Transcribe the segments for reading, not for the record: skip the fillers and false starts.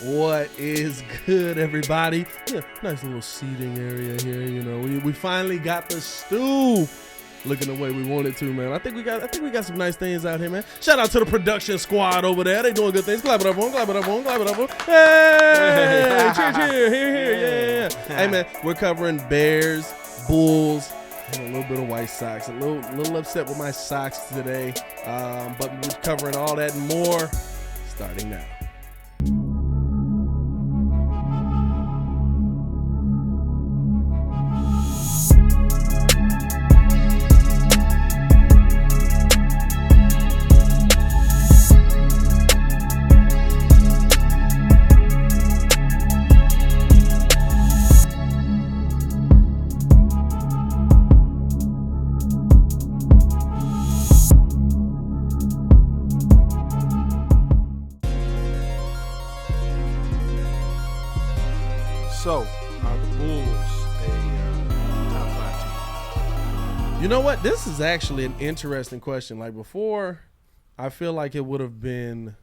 What is good, everybody? Yeah, nice little seating area here. You know, we finally got the stool looking the way we want it to, man. I think we got some nice things out here, man. Shout out to the production squad over there. They doing good things. Clap it up on, clap it up on, clap it up on. Hey, cheer, here, yeah. Hey, man, we're covering Bears, Bulls, and a little bit of White Sox. A little upset with my Sox today, but we're covering all that and more starting now. So, are the Bulls a top 5 team? You know what? This is actually an interesting question. Like before, I feel like it would have been,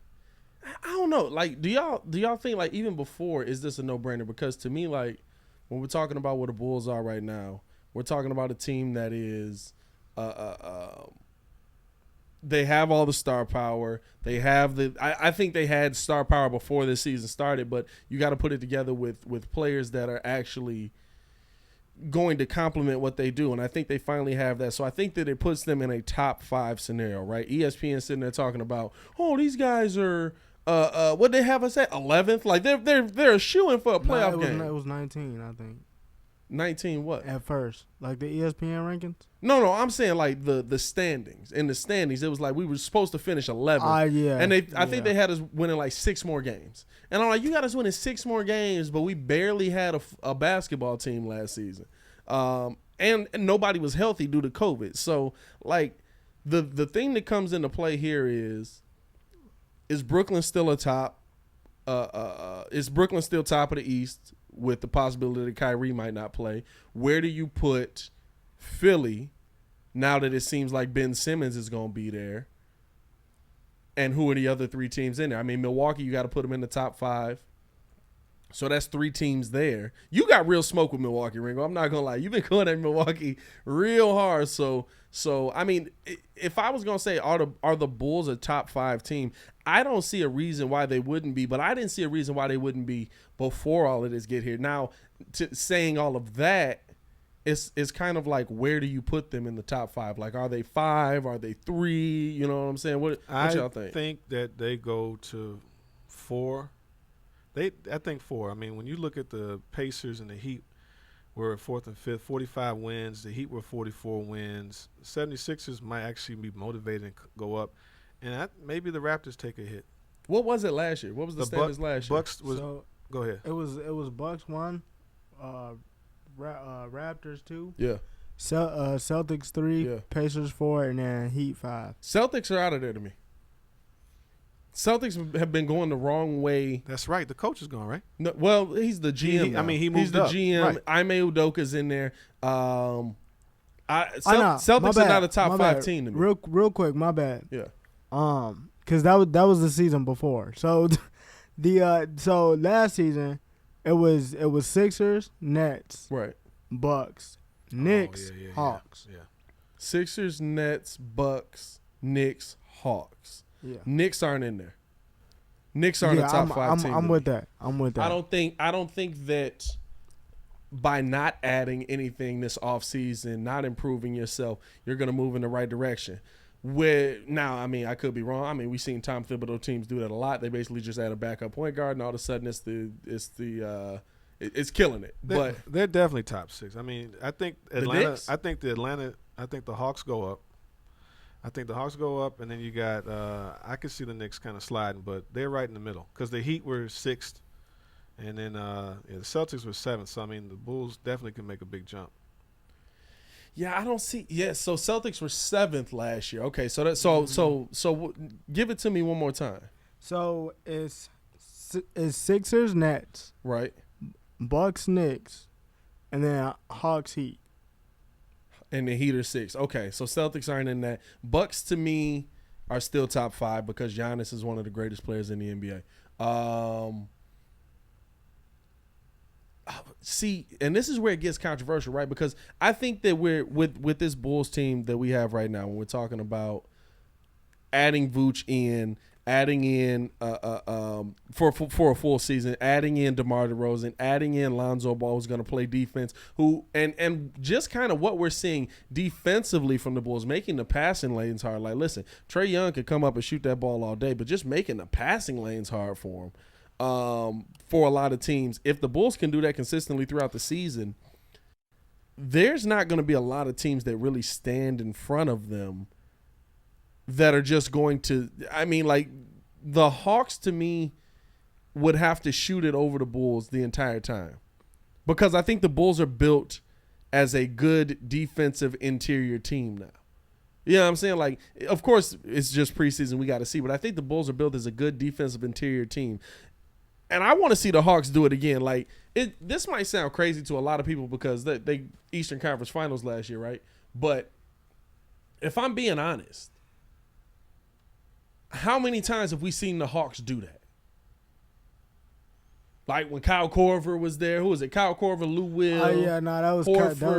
I don't know. Like, do y'all think like even before, is this a no-brainer? Because to me, like when we're talking about what the Bulls are right now, we're talking about a team that is, they have all the star power. They have I think they had star power before this season started, but you got to put it together with players that are actually going to complement what they do. And I think they finally have that. So I think that it puts them in a top 5 scenario, right? ESPN sitting there talking about, oh, these guys are, what they have us at 11th? Like they're a shoo-in for a playoff game. It was 19, I think. 19 what? At first. Like the ESPN rankings? No, I'm saying like the standings. In the standings, it was like we were supposed to finish 11th. Yeah. And I think they had us winning like 6 more games. And I'm like, you got us winning 6 more games, but we barely had a basketball team last season. And nobody was healthy due to COVID. So like the thing that comes into play here is Brooklyn still atop? Is Brooklyn still top of the East with the possibility that Kyrie might not play? Where do you put Philly now that it seems like Ben Simmons is going to be there? And who are the other 3 teams in there? I mean, Milwaukee, you got to put them in the top 5. So that's 3 teams there. You got real smoke with Milwaukee, Ringo. I'm not going to lie. You've been going at Milwaukee real hard. So I mean, if I was going to say are the Bulls a top 5 team, I don't see a reason why they wouldn't be, but I didn't see a reason why they wouldn't be before all of this get here. Now, saying all of that, it's kind of like, where do you put them in the top 5? Like, are they 5? Are they 3? You know what I'm saying? What y'all think? I think that they go to 4. I think 4. I mean, when you look at the Pacers and the Heat, were 4th and 5th, 45 wins. The Heat were 44 wins. 76ers might actually be motivated and go up. And maybe the Raptors take a hit. What was it last year? What was the standings last year? Bucks was. Go ahead. It was Bucks 1, Raptors 2. Yeah. Celtics 3, Yeah. Pacers 4, and then Heat 5. Celtics are out of there to me. Celtics have been going the wrong way. That's right. The coach is gone, right? No, well, he's the GM. He moved He's the up. GM. Right. Ime Udoka's in there. Celtics My are bad, not a top my 5 bad. team to me. Real quick, my bad. Yeah. Because that was the season before. So so last season it was Sixers, Nets, Right. Bucks, Knicks, Yeah. Hawks. Yeah. Sixers, Nets, Bucks, Knicks, Hawks. Yeah. Knicks aren't in there. Knicks aren't a top 5 team. I'm with that. I'm with that. I don't think that by not adding anything this offseason, not improving yourself, you're going to move in the right direction. Now, I mean, I could be wrong. I mean, we've seen Tom Thibodeau teams do that a lot. They basically just add a backup point guard, and all of a sudden it's killing it. But They're definitely top 6. I mean, I think Atlanta. Knicks? I think the Hawks go up. And then you got. I could see the Knicks kind of sliding, but they're right in the middle because the Heat were 6th, and then the Celtics were 7th. So I mean, the Bulls definitely can make a big jump. yeah, I don't see. Yeah, so Celtics were 7th last year. Okay, so give it to me one more time. So it's Sixers, Nets, Right. Bucks, Knicks, and then Hawks, Heat. And the Heat are 6. Okay, so Celtics aren't in that. Bucks, to me, are still top 5 because Giannis is one of the greatest players in the NBA. see, and this is where it gets controversial, right? Because I think that we're with this Bulls team that we have right now, when we're talking about adding Vooch in, adding in for a full season, adding in DeMar DeRozan, adding in Lonzo Ball, who's going to play defense, and just kind of what we're seeing defensively from the Bulls, making the passing lanes hard. Like, listen, Trae Young could come up and shoot that ball all day, but just making the passing lanes hard for him. For a lot of teams, if the Bulls can do that consistently throughout the season, there's not going to be a lot of teams that really stand in front of them that are just going to, I mean, like the Hawks to me would have to shoot it over the Bulls the entire time, because I think the Bulls are built as a good defensive interior team now. You know what I'm saying? Like, of course, it's just preseason, we got to see, but I think the Bulls are built as a good defensive interior team. And I want to see the Hawks do it again. Like, this might sound crazy to a lot of people because they Eastern Conference Finals last year, right? But if I'm being honest, how many times have we seen the Hawks do that? Like when Kyle Korver was there. Who was it? Kyle Korver, Lou Will. Oh, yeah, no, that was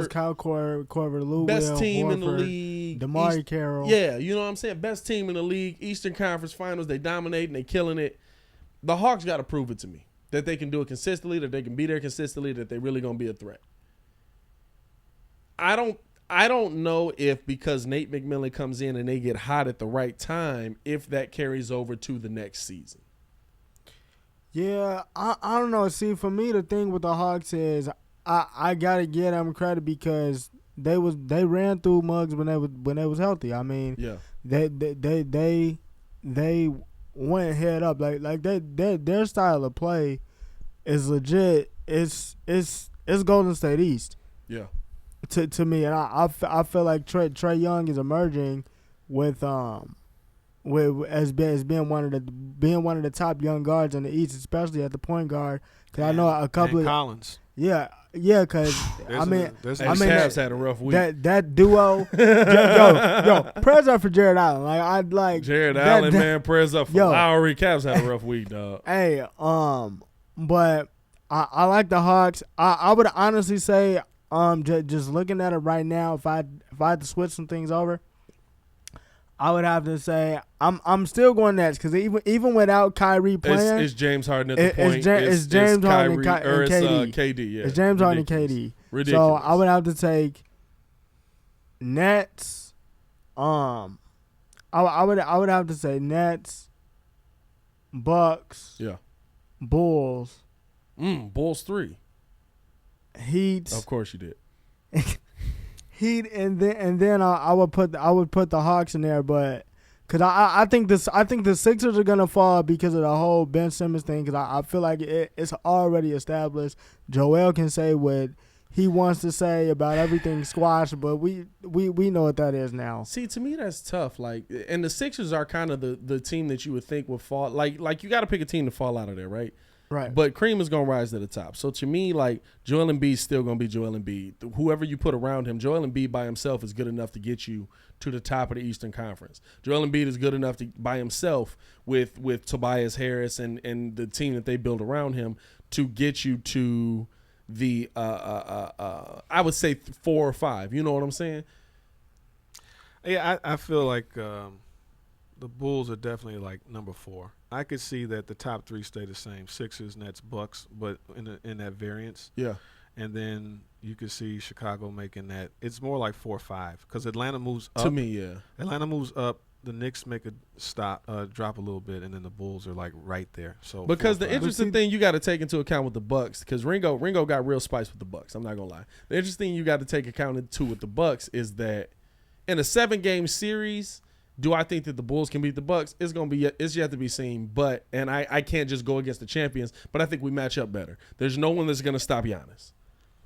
Kyle Korver, Lou Will. Best team Horford, in the league. DeMar Carroll. Yeah, you know what I'm saying? Best team in the league. Eastern Conference Finals. They dominate and they killing it. The Hawks got to prove it to me that they can do it consistently, that they can be there consistently, that they're really going to be a threat. I don't know if because Nate McMillan comes in and they get hot at the right time, if that carries over to the next season. Yeah, I don't know. See, for me, the thing with the Hawks is I gotta give them credit because they ran through Muggs when they was healthy. I mean, yeah, they went head up like their style of play is legit. It's Golden State East. Yeah. To me, and I feel like Trae Young is emerging with as being one of the top young guards in the East, especially at the point guard. Because I know a couple of Collins. Yeah, because Cavs had a rough week. That duo, yo, prayers up for Jared Allen. Like I like Jared Allen, man. Prayers up for Lowry. Cavs had a rough week, dog. Hey, but I like the Hawks. I would honestly say, just looking at it right now, if I had to switch some things over, I would have to say I'm still going Nets because even without Kyrie playing, it's James Harden at the point. It's James Harden and KD. KD. Yeah, it's James Harden and KD. Ridiculous. So I would have to take Nets. I would have to say Nets, Bucks. Yeah. Bulls. Bulls 3. Heat. Of course you did. Heat and then I would put the Hawks in there, but because I think the Sixers are gonna fall because of the whole Ben Simmons thing. Because I feel like it's already established. Joel can say what he wants to say about everything squash, but we know what that is now. See, to me that's tough. Like, and the Sixers are kind of the team that you would think would fall. Like you got to pick a team to fall out of there, right? Right. But Cream is going to rise to the top. So to me, like, Joel Embiid's still going to be Joel Embiid. Whoever you put around him, Joel Embiid by himself is good enough to get you to the top of the Eastern Conference. Joel Embiid is good enough to by himself with Tobias Harris and the team that they build around him to get you to the I would say 4 or 5. You know what I'm saying? Yeah, I feel like the Bulls are definitely like number 4. I could see that the top 3 stay the same: Sixers, Nets, Bucks, but in that variance. Yeah. And then you could see Chicago making that. It's more like 4 or 5 because Atlanta moves up. To me, yeah. Atlanta moves up. The Knicks make a drop a little bit, and then the Bulls are like right there. So because the interesting thing you got to take into account with the Bucks, because Ringo got real spice with the Bucks. I'm not gonna lie. The interesting thing you got to take account into with the Bucks is that in a 7-game series, do I think that the Bulls can beat the Bucks? It's yet to be seen. But I can't just go against the champions. But I think we match up better. There's no one that's gonna stop Giannis.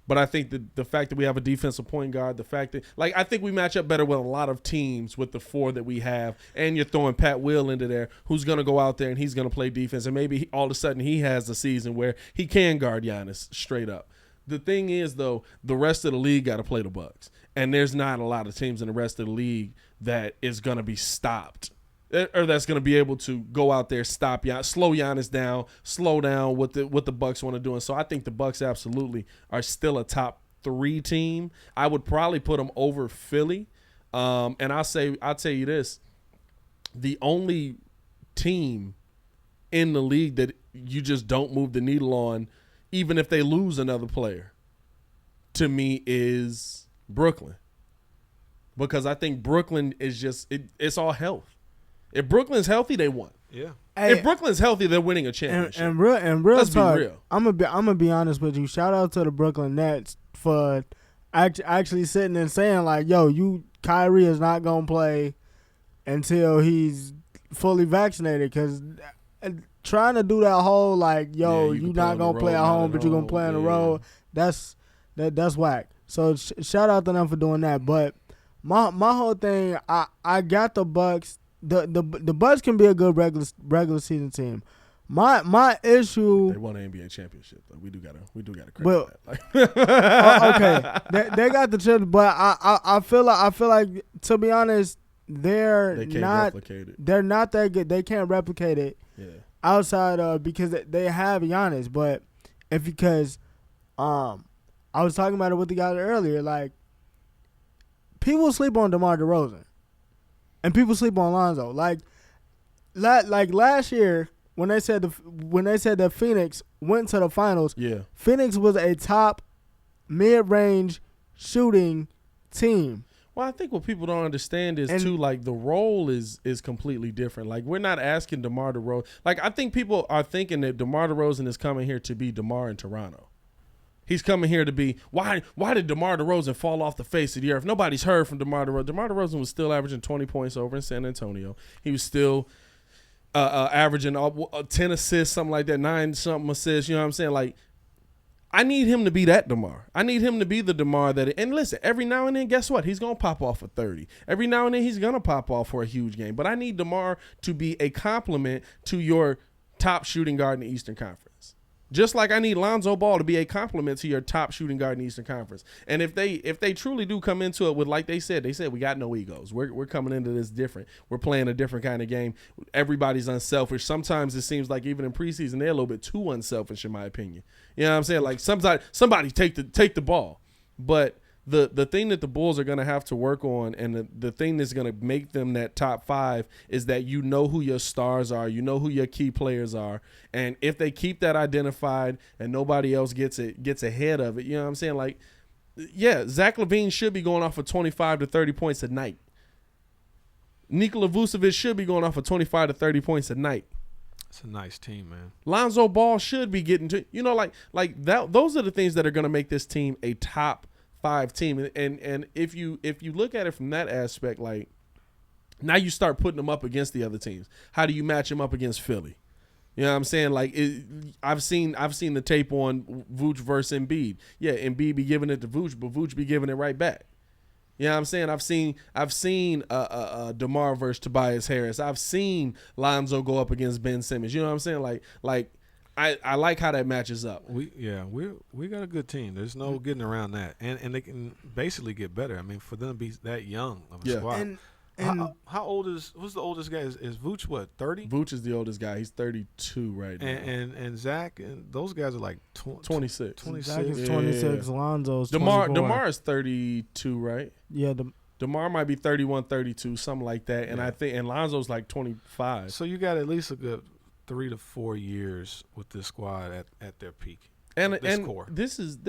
But I think that the fact that we have a defensive point guard, the fact that I think we match up better with a lot of teams with the 4 that we have, and you're throwing Pat Will into there, who's gonna go out there and he's gonna play defense, and maybe all of a sudden he has a season where he can guard Giannis straight up. The thing is, though, the rest of the league got to play the Bucks, and there's not a lot of teams in the rest of the league that is gonna be stopped. or that's going to be able to go out there, slow Giannis down, slow down what the Bucks want to do. And so I think the Bucks absolutely are still a top 3 team. I would probably put them over Philly. And I'll tell you this, the only team in the league that you just don't move the needle on, even if they lose another player, to me is Brooklyn. Because I think Brooklyn is just it's all health. If Brooklyn's healthy, they won. Yeah. Hey, if Brooklyn's healthy, they're winning a championship. And real Let's talk, be real. I'm gonna be honest with you. Shout out to the Brooklyn Nets for actually sitting and saying like, "Yo, Kyrie is not gonna play until he's fully vaccinated." Because trying to do that whole like, "You're not gonna play at home, but you're gonna play on the road," that's whack. So shout out to them for doing that. But my whole thing, I got the Bucks. The Bucks can be a good regular season team. My issue. They won an NBA championship though. We do gotta credit that. Okay, they got the chip, but I feel like to be honest, they can't replicate it. They're not that good. They can't replicate it. Yeah. Outside of because they have Giannis, but because I was talking about it with the guy earlier, like people sleep on DeMar DeRozan. And people sleep on Lonzo. Like last year when they said that Phoenix went to the finals, Phoenix was a top mid-range shooting team. Well, I think what people don't understand is too, like the role is completely different. Like we're not asking DeMar DeRozan. Like I think people are thinking that DeMar DeRozan is coming here to be DeMar in Toronto. He's coming here to be why did DeMar DeRozan fall off the face of the earth? Nobody's heard from DeMar DeRozan. DeMar DeRozan was still averaging 20 points over in San Antonio. He was still averaging 10 assists, something like that, 9-something assists. You know what I'm saying? Like I need him to be that DeMar. I need him to be the DeMar that. And listen, every now and then, guess what? He's gonna pop off for 30. Every now and then, he's gonna pop off for a huge game. But I need DeMar to be a complement to your top shooting guard in the Eastern Conference. Just like I need Lonzo Ball to be a compliment to your top shooting guard in the Eastern Conference. And if they truly do come into it with, like they said we got no egos. We're coming into this different. We're playing a different kind of game. Everybody's unselfish. Sometimes it seems like even in preseason they're a little bit too unselfish, in my opinion. You know what I'm saying? Like somebody take the ball. But the thing that the Bulls are going to have to work on, and the thing that's going to make them that top 5 is that you know who your stars are, you know who your key players are, and if they keep that identified and nobody else gets ahead of it, you know what I'm saying? Like, yeah, Zach LaVine should be going off for 25 to 30 points a night. Nikola Vucevic should be going off for 25 to 30 points a night. It's a nice team, man. Lonzo Ball should be getting to, like that. Those are the things that are going to make this team a top 5 team. And if you look at it from that aspect, like now you start putting them up against the other teams. How do you match them up against Philly? You know what I'm saying? Like I've seen the tape on Vooch versus Embiid. Yeah, Embiid be giving it to Vooch, but Vooch be giving it right back. You know what I'm saying? I've seen DeMar versus Tobias Harris. I've seen Lonzo go up against Ben Simmons. You know what I'm saying? Like I like how that matches up. We got a good team. There's no getting around that, and they can basically get better. I mean, for them to be that young of a squad. And how old who's the oldest guy? Is Vooch what, 30? Vooch is the oldest guy. He's 32 right now. And Zach and those guys are like 26. 26. Zach is 26. Yeah. Lonzo's 24. DeMar is 32, right? Yeah. DeMar might be 31, 32, something like that. And I think Lonzo's like 25. So you got at least a good 3 to 4 years with this squad at their peak. And core. this is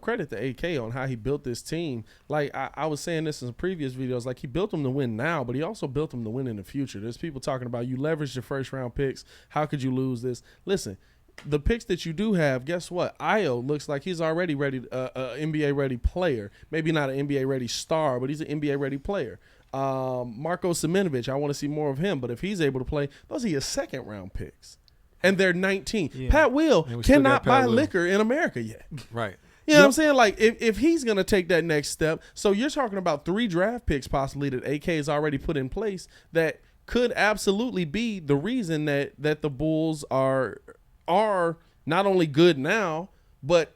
credit to AK on how he built this team. Like I was saying this in some previous videos, like he built them to win now, but he also built them to win in the future. There's people talking about you leveraged your first round picks. How could you lose this? Listen, the picks that you do have, guess what? Ayo looks like he's already ready, NBA ready player. Maybe not an NBA ready star, but he's an NBA ready player. Marko Simonovic, I want to see more of him, but if he's able to play, those are your second round picks. And they're 19. Yeah. Pat Will cannot buy liquor in America yet. Right. You know what I'm saying? Like, if he's going to take that next step, so you're talking about 3 draft picks possibly that AK has already put in place that could absolutely be the reason that the Bulls are not only good now, but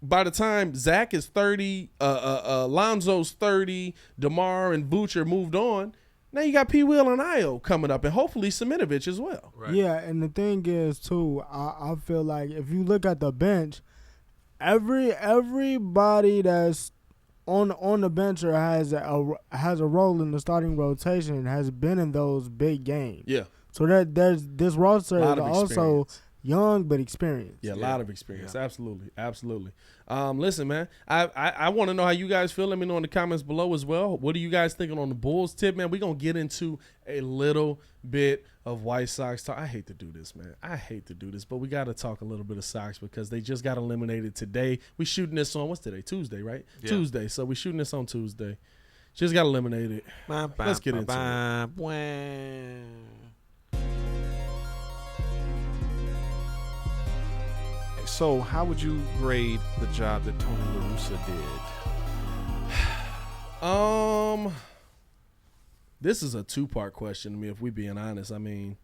by the time Zach is 30, Lonzo's 30, DeMar and Vooch are moved on, Now you got P. Will and Io coming up, and hopefully Seminovich as well. Right. Yeah, and the thing is too, I feel like if you look at the bench, everybody that's on the bench or has a role in the starting rotation has been in those big games. Yeah. So there's this roster is also experience. young but experienced. Yeah, a lot of experience. Yeah. Absolutely. Listen, man, I want to know how you guys feel. Let me know in the comments below as well. What are you guys thinking on the Bulls tip, man? We're going to get into a little bit of White Sox talk. I hate to do this, man. But we got to talk a little bit of Sox because they just got eliminated today. We shooting this on, what's today? Tuesday, right? Yeah. Tuesday. So we shooting this on Tuesday. Just got eliminated. Let's get into it. So, how would you grade the job that Tony LaRussa did? This is a two-part question to me, if we being honest. I mean,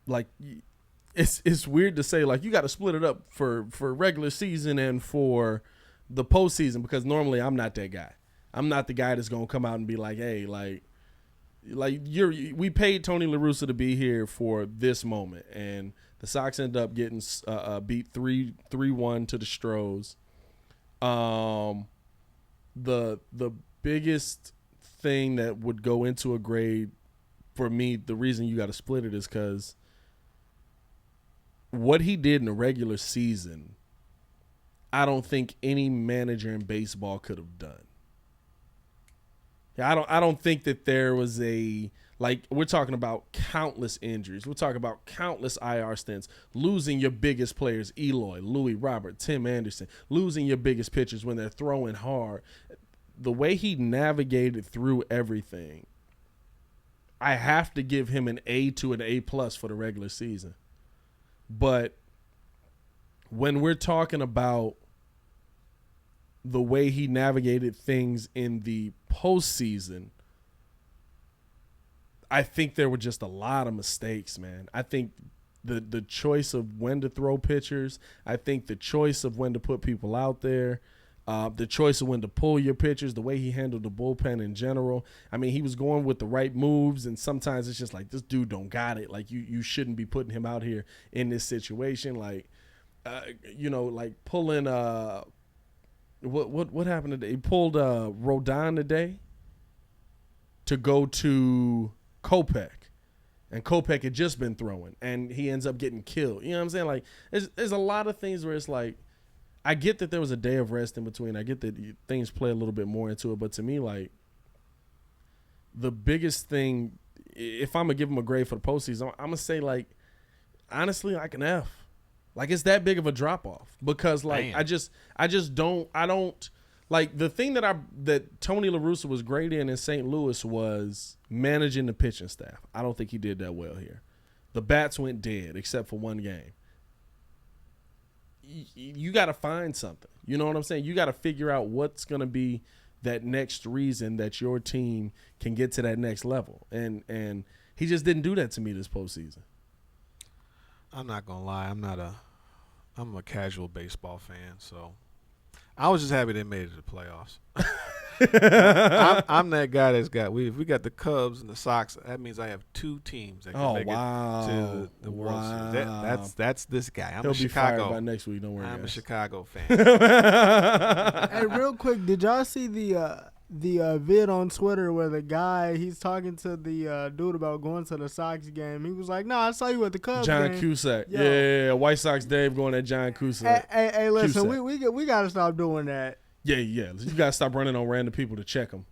like, it's weird to say, like, you got to split it up for regular season and for the postseason, because normally I'm not that guy. I'm not the guy that's gonna come out and be like, hey, like we paid Tony LaRussa to be here for this moment, and the Sox end up getting beat 3-1 to the Stros. The biggest thing that would go into a grade for me, the reason you got to split it is because what he did in the regular season, I don't think any manager in baseball could have done. Yeah, I don't think that there was we're talking about countless injuries. We're talking about countless IR stints, losing your biggest players, Eloy, Louis, Robert, Tim Anderson, losing your biggest pitchers when they're throwing hard. The way he navigated through everything, I have to give him an A to an A+ for the regular season. But when we're talking about the way he navigated things in the postseason, I think there were just a lot of mistakes, man. I think the choice of when to throw pitchers, I think the choice of when to put people out there, the choice of when to pull your pitchers, the way he handled the bullpen in general. I mean, he was going with the right moves, and sometimes it's just like, this dude don't got it. Like, you shouldn't be putting him out here in this situation. Like, like pulling what happened today? He pulled Rodon today to go to Kopech, and Kopech had just been throwing, and he ends up getting killed. You know what I'm saying? Like, there's a lot of things where it's like, I get that there was a day of rest in between. I get that things play a little bit more into it, but to me, like, the biggest thing, if I'm gonna give him a grade for the postseason, I'm gonna say, like, honestly, like an F. Like, it's that big of a drop off because, like, Damn. I don't like the thing that Tony LaRussa was great in St. Louis was managing the pitching staff. I don't think he did that well here. The bats went dead except for one game. You got to find something. You know what I'm saying? You got to figure out what's going to be that next reason that your team can get to that next level. And he just didn't do that to me this postseason. I'm not gonna lie. I'm a casual baseball fan, so I was just happy they made it to the playoffs. I'm that guy that's got if we got the Cubs and the Sox, that means I have two teams that can make it to the World Series. That's this guy. He'll a be Chicago. fired by next week. Don't worry. I'm guys. a Chicago fan. Hey, real quick, did y'all see the vid on Twitter where the guy, he's talking to the dude about going to the Sox game? He was like, "No, I saw you at the Cubs John game." Cusack. Yo. Yeah. White Sox Dave going at John Cusack. Hey, listen, Cusack. we gotta stop doing that. Yeah. You got to stop running on random people to check them.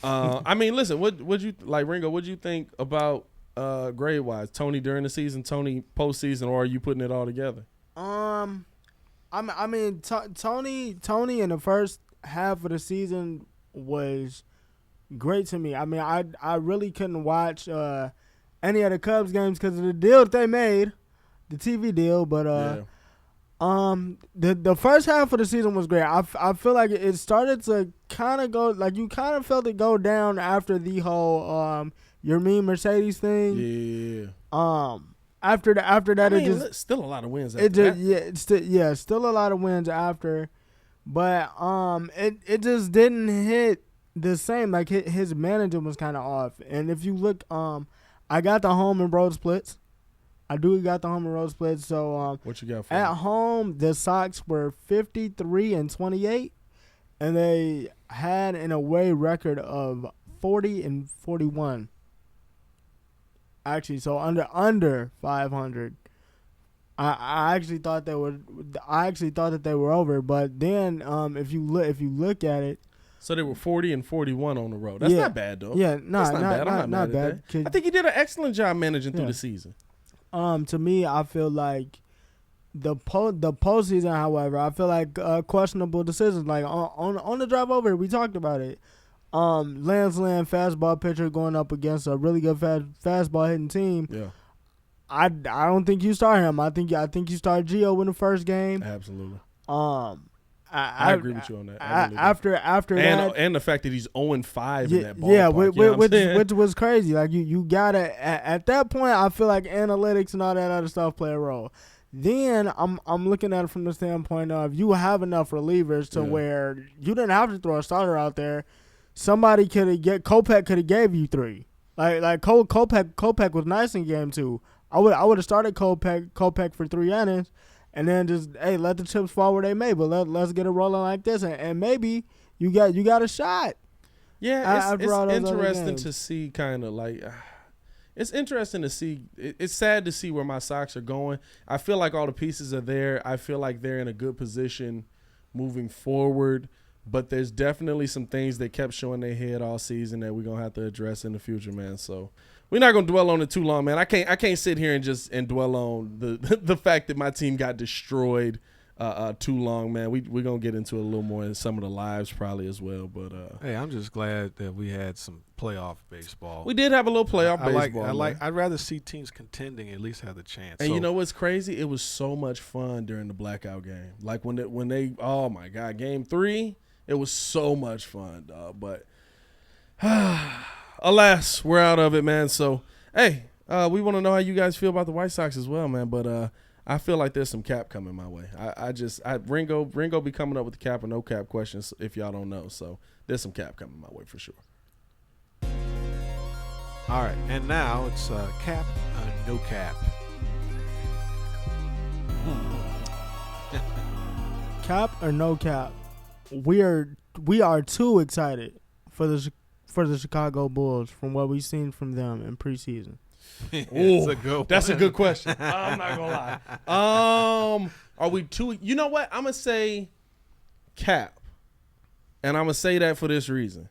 I mean, listen, what you like, Ringo? What'd you think about grade wise? Tony during the season, Tony postseason, or are you putting it all together? I mean, Tony in the first half of the season was great to me. I mean, I really couldn't watch any of the Cubs games because of the deal that they made, the TV deal. But the first half of the season was great. I feel like it started to kind of go, like, you kind of felt it go down after the whole your mean Mercedes thing. Yeah. After that, I mean, it just still a lot of wins. After that. Still a lot of wins after, but it just didn't hit the same. Like his management was kind of off. And if you look, I got the home and road splits. I do got the home and road splits. So What you got for at me? home, the Sox were 53-28, and they had an away record of 40-41. Actually, so under 500. I actually thought they were. I actually thought that they were over, but then if you look at it, So they were 40-41 on the road. That's not bad though. yeah, That's not bad. I'm not mad at that. I think he did an excellent job managing through the season. To me, I feel like the postseason, however, I feel like questionable decisions. Like on the drive over, we talked about it. Lance Lynn, fastball pitcher, going up against a really good fastball hitting team. Yeah. I don't think you start him. I think you start Gio in the first game. Absolutely. I agree with you on that. After that, and the fact that he's 0-5 in that ballpark. Yeah, which was crazy. Like you gotta at that point, I feel like analytics and all that other stuff play a role. Then I'm looking at it from the standpoint of you have enough relievers to where you didn't have to throw a starter out there. Somebody Kopech could have gave you 3. Like Kopech was nice in game 2. I would have started Kopech for 3 innings, and then just let the chips fall where they may. But let's get it rolling like this, and maybe you got a shot. Yeah, it's interesting to see kind of like. It's interesting to see. It's sad to see where my Sox are going. I feel like all the pieces are there. I feel like they're in a good position moving forward. But there's definitely some things that kept showing their head all season that we're gonna have to address in the future, man. So we're not gonna dwell on it too long, man. I can't sit here and dwell on the fact that my team got destroyed too long, man. We're gonna get into it a little more in some of the lives probably as well. But hey, I'm just glad that we had some playoff baseball. We did have a little playoff baseball. I'd rather see teams contending at least have the chance. And you know what's crazy? It was so much fun during the blackout game. Like when they oh my God, game 3. It was so much fun, dog. But alas, we're out of it, man. So, hey, we want to know how you guys feel about the White Sox as well, man. But I feel like there's some cap coming my way. Ringo be coming up with the cap or no cap questions if y'all don't know. So there's some cap coming my way for sure. All right, and now it's cap, no cap. Cap or no cap? We are too excited for the Chicago Bulls from what we've seen from them in preseason. That's a good question. I'm not gonna lie. Are we too? You know what? I'm gonna say cap, and I'm gonna say that for this reason.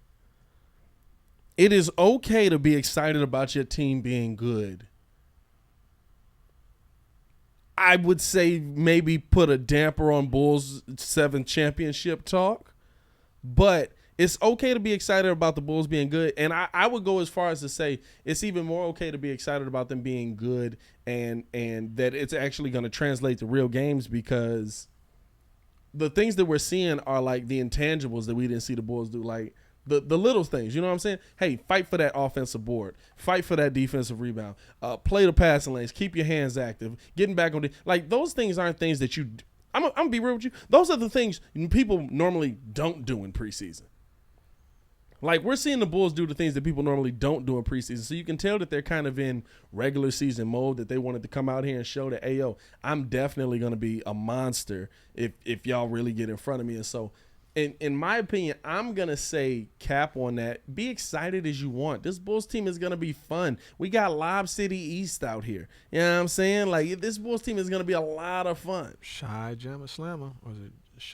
It is okay to be excited about your team being good. I would say maybe put a damper on Bulls' 7th championship talk, but it's okay to be excited about the Bulls being good. And I would go as far as to say it's even more okay to be excited about them being good and that it's actually going to translate to real games, because the things that we're seeing are like the intangibles that we didn't see the Bulls do, like the little things, you know what I'm saying? Hey, fight for that offensive board. Fight for that defensive rebound. Play the passing lanes. Keep your hands active. Getting back on like those things aren't things that you – I'm going to be real with you. Those are the things people normally don't do in preseason. Like, we're seeing the Bulls do the things that people normally don't do in preseason. So you can tell that they're kind of in regular season mode, that they wanted to come out here and show that, hey, yo, I'm definitely going to be a monster if y'all really get in front of me. And so – in my opinion, I'm going to say cap on that. Be excited as you want. This Bulls team is going to be fun. We got Lob City East out here. You know what I'm saying? Like, this Bulls team is going to be a lot of fun. Shy Jammer Slammer. Or is it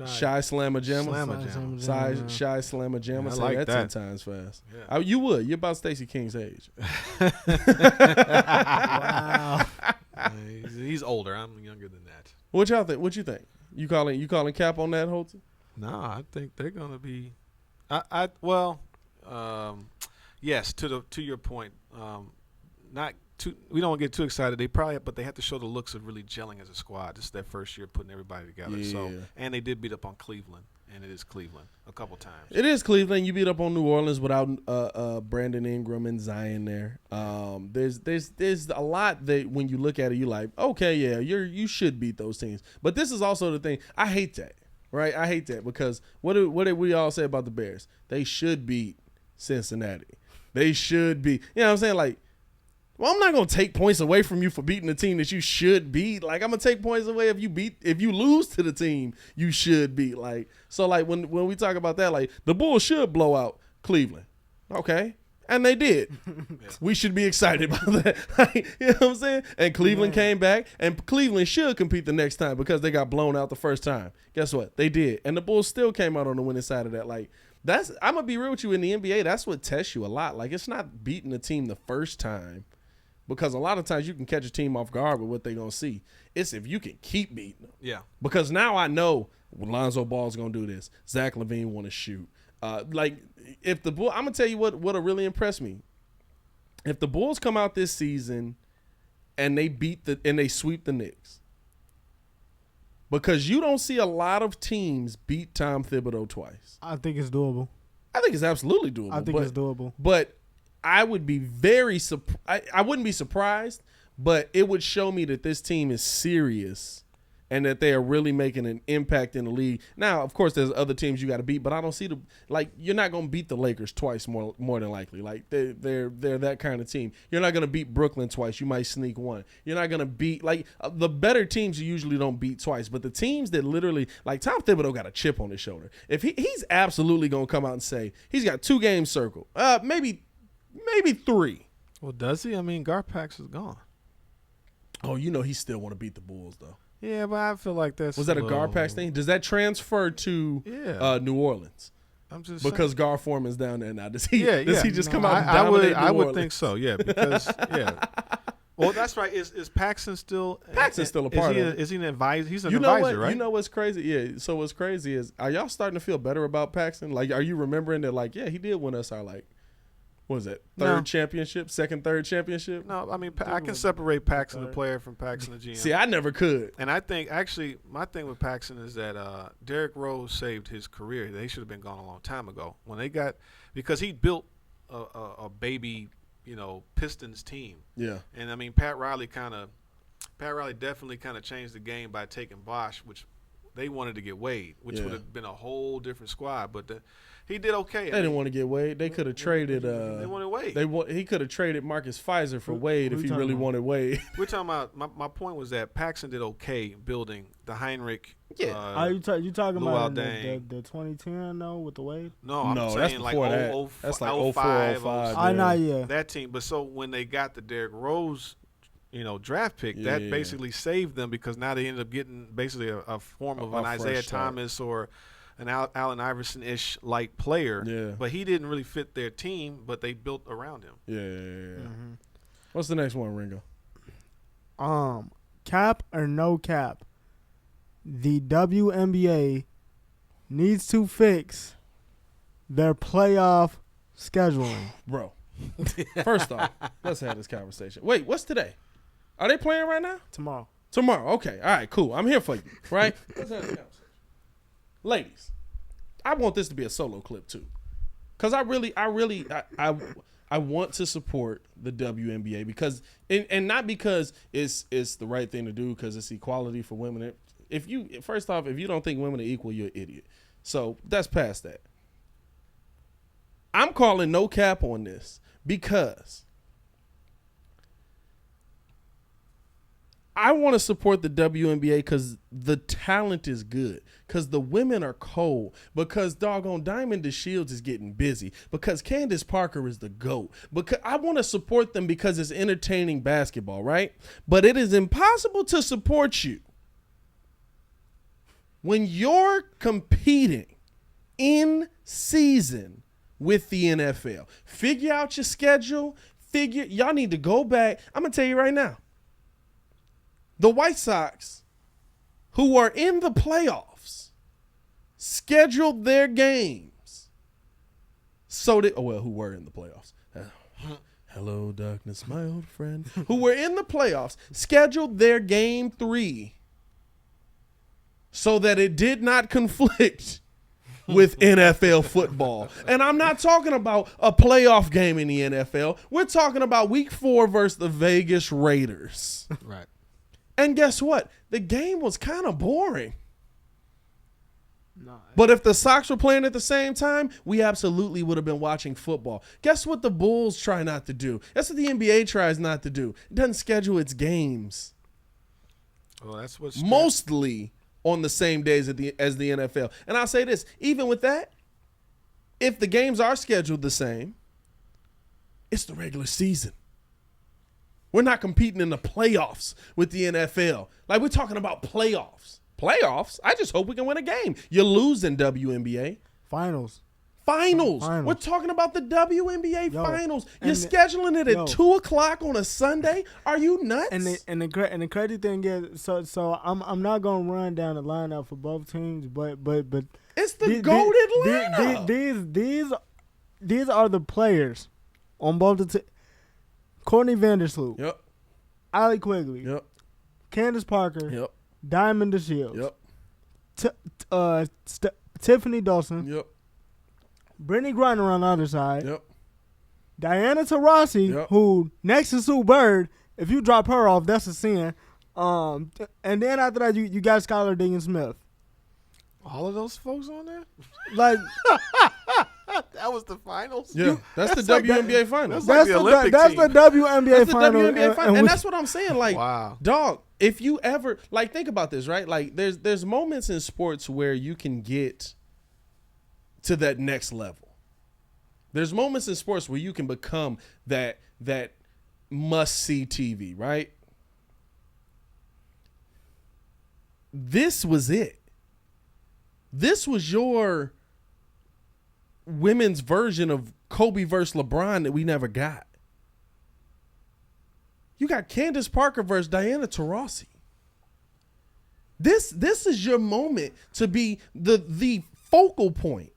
Shy Slammer Jammer? Shy Slammer Jammer. Say like that 10 times fast. Yeah. You would. You're about Stacey King's age. Wow. He's older. I'm younger than that. What y'all think? What you think? You calling cap on that, Holton? No, I think they're gonna be. Yes. To your point, not too. We don't get too excited. But they have to show the looks of really gelling as a squad. This is their first year putting everybody together. Yeah. So, and they did beat up on Cleveland, and it is Cleveland a couple times. It is Cleveland. You beat up on New Orleans without Brandon Ingram and Zion there. There's a lot that when you look at it, you're like, okay, yeah, you should beat those teams. But this is also the thing. I hate that. right? I hate that because what did we all say about the Bears? They should beat Cincinnati. They should be. You know what I'm saying? Like, well, I'm not gonna take points away from you for beating the team that you should beat. Like, I'm gonna take points away if you lose to the team you should beat. Like, so like when we talk about that, like the Bulls should blow out Cleveland. Okay. And they did. We should be excited about that. Like, you know what I'm saying? And Cleveland came back, and Cleveland should compete the next time because they got blown out the first time. Guess what? They did. And the Bulls still came out on the winning side of that. Like, I'm going to be real with you, in the NBA, that's what tests you a lot. Like, it's not beating the team the first time because a lot of times you can catch a team off guard with what they're going to see. It's if you can keep beating them. Yeah. Because now I know Lonzo Ball's going to do this. Zach LaVine want to shoot. Like, if the Bulls, I'm gonna tell you what'll really impress me. If the Bulls come out this season and they sweep the Knicks, because you don't see a lot of teams beat Tom Thibodeau twice. I think it's doable. I think it's absolutely doable. It's doable. But I would be I wouldn't be surprised, but it would show me that this team is serious. And that they are really making an impact in the league. Now, of course, there's other teams you got to beat, but I don't see you're not going to beat the Lakers twice more than likely. Like they're that kind of team. You're not going to beat Brooklyn twice. You might sneak one. You're not going to beat the better teams. You usually don't beat twice, but the teams that literally like Tom Thibodeau got a chip on his shoulder. If he's absolutely going to come out and say he's got 2 games circled, maybe 3. Well, does he? I mean, Garpax is gone. Oh, he still want to beat the Bulls though. Yeah, but I feel like that's was that a Garpax thing? Does that transfer to New Orleans? I'm just because saying. Gar Foreman's down there now. Does he just come out and I dominate I New would Orleans? think so. Yeah, because Well, that's right. Is Paxson still? Paxson's still a part of it. Is he an advisor? He's an You know advisor, what? right? You know what's crazy? Yeah. So what's crazy is, are y'all starting to feel better about Paxson? Like, are you remembering that? Like, yeah, he did win us our what was that? Third championship? Third championship? No, I mean I can separate Paxson the player from Paxson the GM. See, I never could. And I think actually my thing with Paxson is that Derrick Rose saved his career. They should have been gone a long time ago when they got because he built a baby, Pistons team. Yeah. And I mean Pat Riley definitely kind of changed the game by taking Bosh, which they wanted to get Wade, which would have been a whole different squad, but he did okay. They didn't want to get Wade. They could have traded. They wanted Wade. He could have traded Marcus Pfizer for Wade if he really wanted Wade. We're talking about. My point was that Paxson did okay building the Heinrich. Yeah. You talking Luol about Deng. the 2010 though with the Wade? No, I'm saying that's like before that. That's like 04, 05. I know, yeah. That team. But so when they got the Derrick Rose, draft pick, that basically saved them because now they ended up getting basically a form of an Isaiah Thomas or an Allen Iverson-ish like player. Yeah. But he didn't really fit their team, but they built around him. Yeah. Mm-hmm. What's the next one, Ringo? Cap or no cap, the WNBA needs to fix their playoff scheduling. Bro, first off, let's have this conversation. Wait, what's today? Are they playing right now? Tomorrow. Okay. All right, cool. I'm here for you, right? Let's have this conversation. Ladies, I want this to be a solo clip too, because I want to support the WNBA because and not because it's the right thing to do because it's equality for women. If you don't think women are equal, you're an idiot. So that's past that. I'm calling no cap on this because I want to support the WNBA because the talent is good, because the women are cold, because doggone Diamond DeShields is getting busy, because Candace Parker is the GOAT. Because I want to support them because it's entertaining basketball, right? But it is impossible to support you when you're competing in season with the NFL. Figure out your schedule. Y'all need to go back. I'm going to tell you right now. The White Sox, who are in the playoffs, scheduled their games so that, who were in the playoffs. Hello, darkness, my old friend. Who were in the playoffs, scheduled their game 3 so that it did not conflict with NFL football. And I'm not talking about a playoff game in the NFL. We're talking about week 4 versus the Vegas Raiders. Right. And guess what? The game was kind of boring. No. But if the Sox were playing at the same time, we absolutely would have been watching football. Guess what the Bulls try not to do? That's what the NBA tries not to do. It doesn't schedule its games. Well, that's what's Mostly on the same days as the NFL. And I'll say this, even with that, if the games are scheduled the same, it's the regular season. We're not competing in the playoffs with the NFL. Like, we're talking about playoffs. Playoffs? I just hope we can win a game. You lose in WNBA. Finals. We're talking about the WNBA finals. You're scheduling it at 2 o'clock on a Sunday. Are you nuts? And the crazy thing is, so I'm not gonna run down the lineup for both teams, but it's the golden lineup. These are the players on both the teams. Courtney Vandersloot. Yep. Allie Quigley. Yep. Candace Parker. Yep. Diamond DeShields. Yep. Tiffany Dawson. Yep. Brittany Griner on the other side. Yep. Diana Taurasi, who next to Sue Bird, if you drop her off, that's a sin. And then after that, you got Skylar Diggins-Smith. All of those folks on there? Like that was the finals? Yeah, that's the WNBA finals. That's the Olympic that's team. the WNBA That's final. the WNBA finals. And we, that's what I'm saying. Like, wow. Dog, if you ever, like, think about this, right? Like, there's moments in sports where you can get to that next level. There's moments in sports where you can become that must-see TV, right? This was it. This was your women's version of Kobe versus LeBron that we never got. You got Candace Parker versus Diana Taurasi. This is your moment to be the focal point.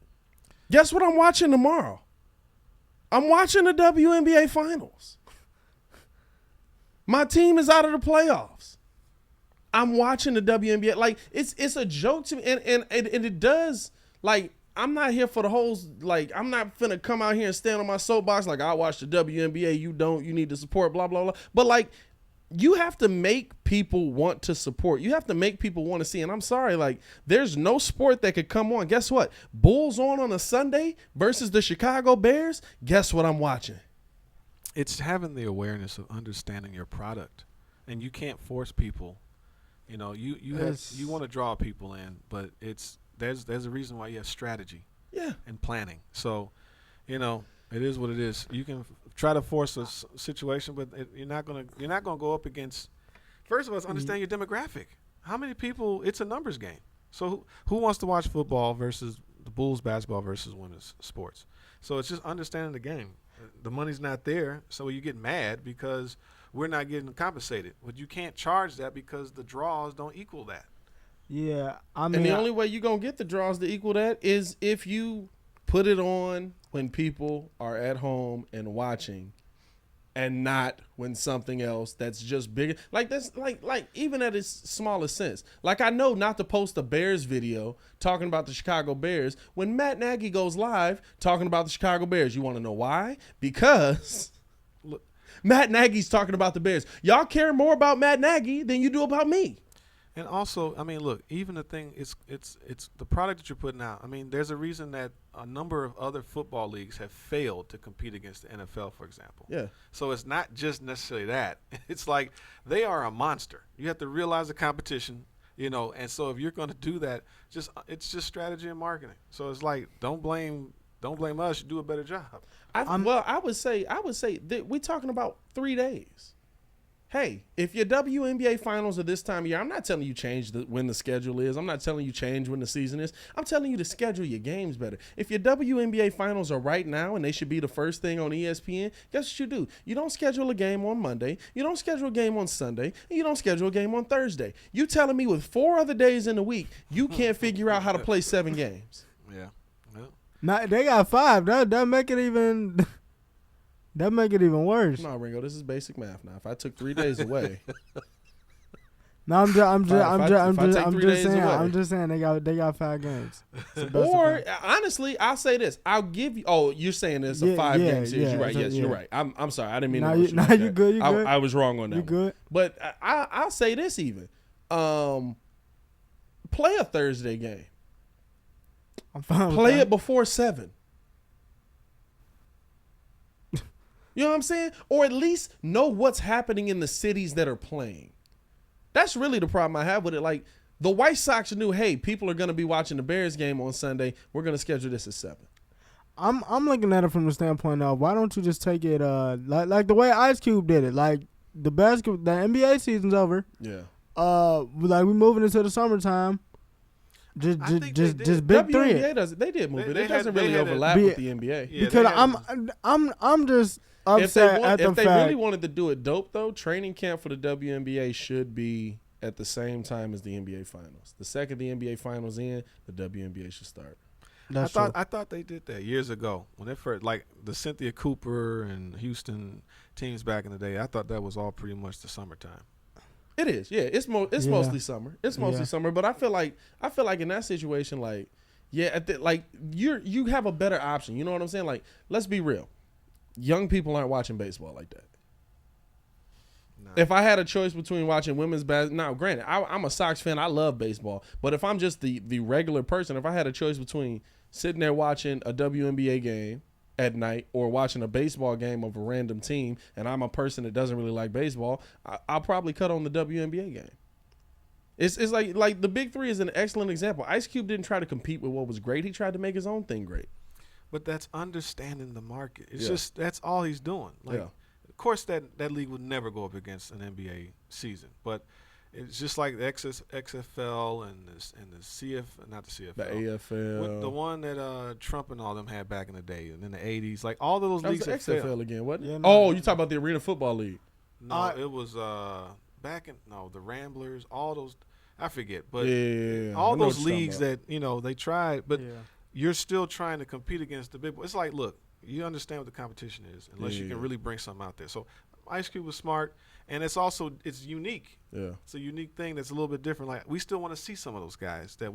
Guess what I'm watching tomorrow? I'm watching the WNBA finals. My team is out of the playoffs. I'm watching the WNBA. Like, it's a joke to me. And it does, like, I'm not here for the whole, like, I'm not finna come out here and stand on my soapbox like, I watch the WNBA, you don't, you need to support, blah, blah, blah. But, like, you have to make people want to support. You have to make people want to see. And I'm sorry, like, there's no sport that could come on. Guess what? Bulls on a Sunday versus the Chicago Bears. Guess what I'm watching? It's having the awareness of understanding your product. And you can't force people. You know, you want to draw people in, but there's a reason why you have strategy, and planning. So, you know, it is what it is. You can try to force a situation, but you're not gonna go up against. First of all, understand your demographic. How many people? It's a numbers game. So who wants to watch football versus the Bulls basketball versus women's sports? So it's just understanding the game. The money's not there, so you get mad because we're not getting compensated. But you can't charge that because the draws don't equal that. Yeah, I mean, and the only way you're going to get the draws to equal that is if you put it on when people are at home and watching and not when something else that's just bigger. Like, that's like even at its smallest sense. Like, I know not to post a Bears video talking about the Chicago Bears when Matt Nagy goes live talking about the Chicago Bears. You want to know why? Because look, Matt Nagy's talking about the Bears. Y'all care more about Matt Nagy than you do about me. And also, I mean, look, even the thing, it's the product that you're putting out. I mean, there's a reason that a number of other football leagues have failed to compete against the NFL, for example. Yeah. So it's not just necessarily that. It's like they are a monster. You have to realize the competition, you know, and so if you're going to do that, it's just strategy and marketing. So it's like, don't blame us. You do a better job. I would say that we're talking about 3 days. Hey, if your WNBA finals are this time of year, I'm not telling you change when the schedule is. I'm not telling you change when the season is. I'm telling you to schedule your games better. If your WNBA finals are right now and they should be the first thing on ESPN, guess what you do? You don't schedule a game on Monday. You don't schedule a game on Sunday. And you don't schedule a game on Thursday. You telling me with 4 other days in the week, you can't figure out how to play 7 games. Yeah. Well. Now, they got 5. That make it even... That make it even worse. No, Ringo, this is basic math now. If I took 3 days away, no, I'm just saying they got 5 games. Or honestly, I'll say this: I'll give you. Oh, you're saying it's a 5-game series. You're right. Yes, you're right. I'm sorry. I didn't mean. You good. You good. I was wrong on that. You good. But I'll say this even: play a Thursday game. I'm fine. Play with it before 7. You know what I'm saying? Or at least know what's happening in the cities that are playing. That's really the problem I have with it. Like, the White Sox knew, hey, people are going to be watching the Bears game on Sunday. We're going to schedule this at 7. I'm looking at it from the standpoint of why don't you just take it like the way Ice Cube did it. Like the NBA season's over. Yeah. Like we moving into the summertime. Just big three. WNBA they did move it. It doesn't really overlap with the NBA. Yeah, because I'm just upset at the fact. If they really wanted to do it dope though, training camp for the WNBA should be at the same time as the NBA Finals. The second the NBA Finals end, the WNBA should start. I thought they did that years ago when they first, like the Cynthia Cooper and Houston teams back in the day. I thought that was all pretty much the summertime. It is, yeah. It's mostly summer. It's mostly summer, but I feel like in that situation, like, yeah, like you have a better option. You know what I'm saying? Like, let's be real. Young people aren't watching baseball like that. No. If I had a choice between watching women's basketball, now granted, I'm a Sox fan. I love baseball, but if I'm just the regular person, if I had a choice between sitting there watching a WNBA game at night or watching a baseball game of a random team, and I'm a person that doesn't really like baseball, I'll probably cut on the WNBA game. It's like the Big Three is an excellent example. Ice Cube didn't try to compete with what was great. He tried to make his own thing great. But that's understanding the market. It's just that's all he's doing. Like, of course, that league would never go up against an NBA season, but it's just like the XFL and the CF, not the CFL, the AFL, the one that Trump and all them had back in the day, and in the '80s, like all of those that leagues. Was the XFL again, wasn't it? Yeah, no. You talk about the Arena Football League? No, it was back in the Ramblers, all those. I forget, but all those leagues that they tried, but you're still trying to compete against the big boys. It's like, look, you understand what the competition is, unless you can really bring something out there. So Ice Cube was smart. And it's unique. Yeah, it's a unique thing that's a little bit different. Like, we still want to see some of those guys that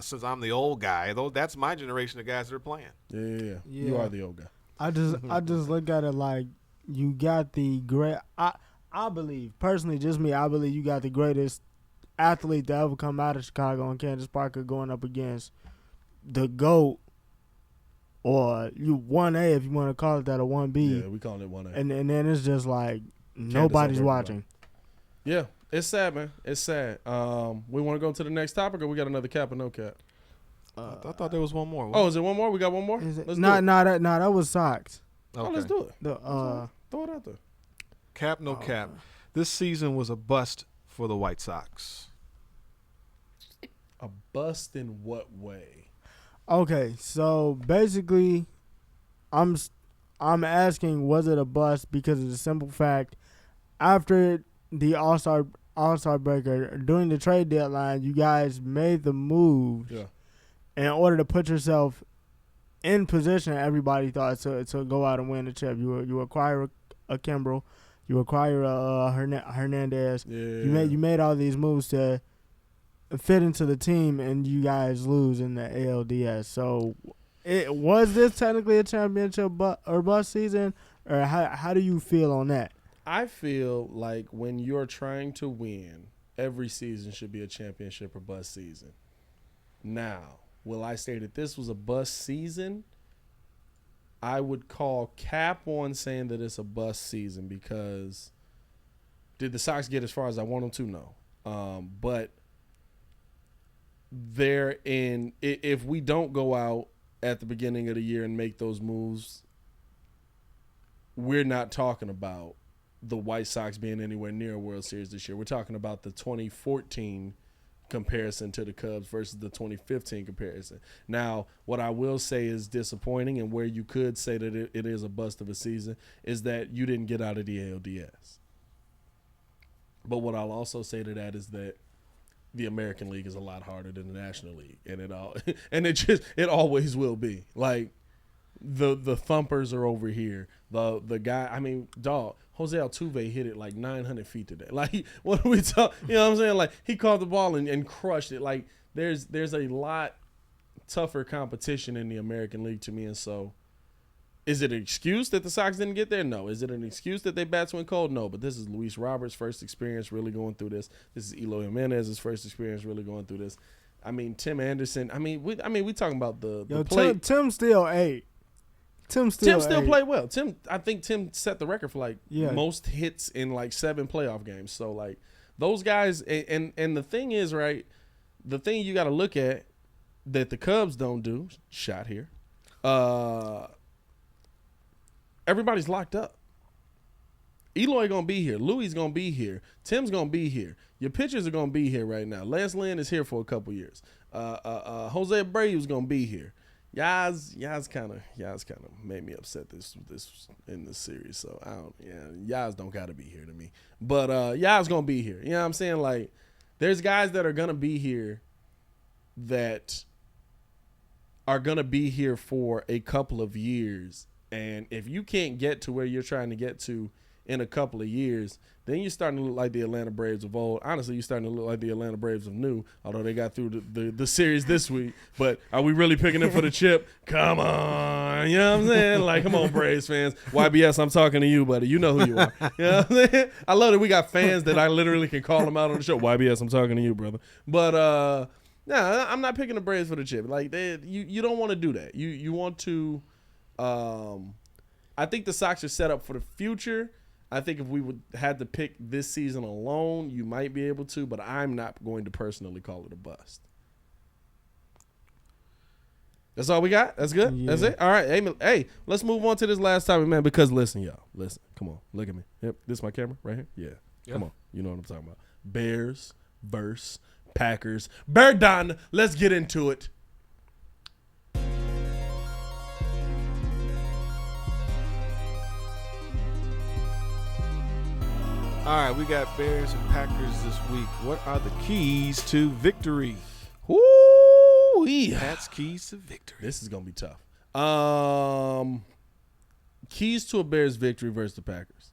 since I'm the old guy, though, that's my generation of guys that are playing. Yeah. You are the old guy. I just look at it like you got the great. I believe personally, just me. I believe you got the greatest athlete to ever come out of Chicago and Candace Parker going up against the GOAT. Or you 1A if you want to call it that, or 1B. Yeah, we call it 1A. And then it's just like nobody's watching. Yeah, it's sad, man. It's sad. We want to go to the next topic, or we got another cap or no cap? I thought there was one more. Oh, is it one more? We got one more? Let's do it. That was Sox. Okay. Oh, let's do it. Throw it out there. Cap, no cap. This season was a bust for the White Sox. A bust in what way? Okay, so basically, I'm asking, was it a bust because of the simple fact, after the All-Star breaker, during the trade deadline, you guys made the moves in order to put yourself in position. Everybody thought to go out and win the chip. You acquire a Kimbrel, you acquire a Hernandez. Yeah. You made all these moves to fit into the team, and you guys lose in the ALDS. So, was this technically a championship or bust season, or how do you feel on that? I feel like when you're trying to win, every season should be a championship or bust season. Now, will I say that this was a bust season? I would call cap on saying that it's a bust season because did the Sox get as far as I want them to? No. But if we don't go out at the beginning of the year and make those moves, we're not talking about the White Sox being anywhere near a World Series this year. We're talking about the 2014 comparison to the Cubs versus the 2015 comparison. Now, what I will say is disappointing, and where you could say that it is a bust of a season, is that you didn't get out of the ALDS. But what I'll also say to that is that the American League is a lot harder than the National League, and it always will be. Like the thumpers are over here. The guy, I mean, dog, Jose Altuve hit it like 900 feet today. Like, what are we talking? You know what I'm saying? Like, he caught the ball and crushed it. Like, there's a lot tougher competition in the American League to me, and so. Is it an excuse that the Sox didn't get there? No. Is it an excuse that they bats went cold? No. But this is Luis Roberts' first experience really going through this. This is Eloy Jimenez's first experience really going through this. I mean, Tim Anderson. We talking about the Yo, play. Tim still 8. Tim still played well. I think Tim set the record for Yeah. most hits in 7 playoff games. So those guys, and the thing is, right, the thing you got to look at that the Cubs don't do, shot here, everybody's locked up. Eloy going to be here. Louis going to be here. Tim's going to be here. Your pitchers are going to be here right now. Lance Lynn is here for a couple years. Jose Abreu is going to be here. Yaz kind of made me upset this in this series. So Yaz don't got to be here to me. But Yaz going to be here. You know what I'm saying? There's guys that are going to be here that are going to be here for a couple of years. And if you can't get to where you're trying to get to in a couple of years, then you're starting to look like the Atlanta Braves of old. Honestly, you're starting to look like the Atlanta Braves of new, although they got through the series this week. But are we really picking them for the chip? Come on. You know what I'm saying? Come on, Braves fans. YBS, I'm talking to you, buddy. You know who you are. You know what I'm saying? I love that we got fans that I literally can call them out on the show. YBS, I'm talking to you, brother. But, I'm not picking the Braves for the chip. You don't want to do that. You want to I think the Sox are set up for the future. I think if we had to pick this season alone, you might be able to, but I'm not going to personally call it a bust. That's all we got? That's good? Yeah. That's it? All right. Hey, let's move on to this last topic, man, because listen, y'all. Listen. Come on. Look at me. Yep. This is my camera right here? Yeah. Come on. You know what I'm talking about. Bears versus Packers. Bear done. Let's get into it. All right, we got Bears and Packers this week. What are the keys to victory? Ooh, Pat's keys to victory. This is gonna be tough. Keys to a Bears victory versus the Packers.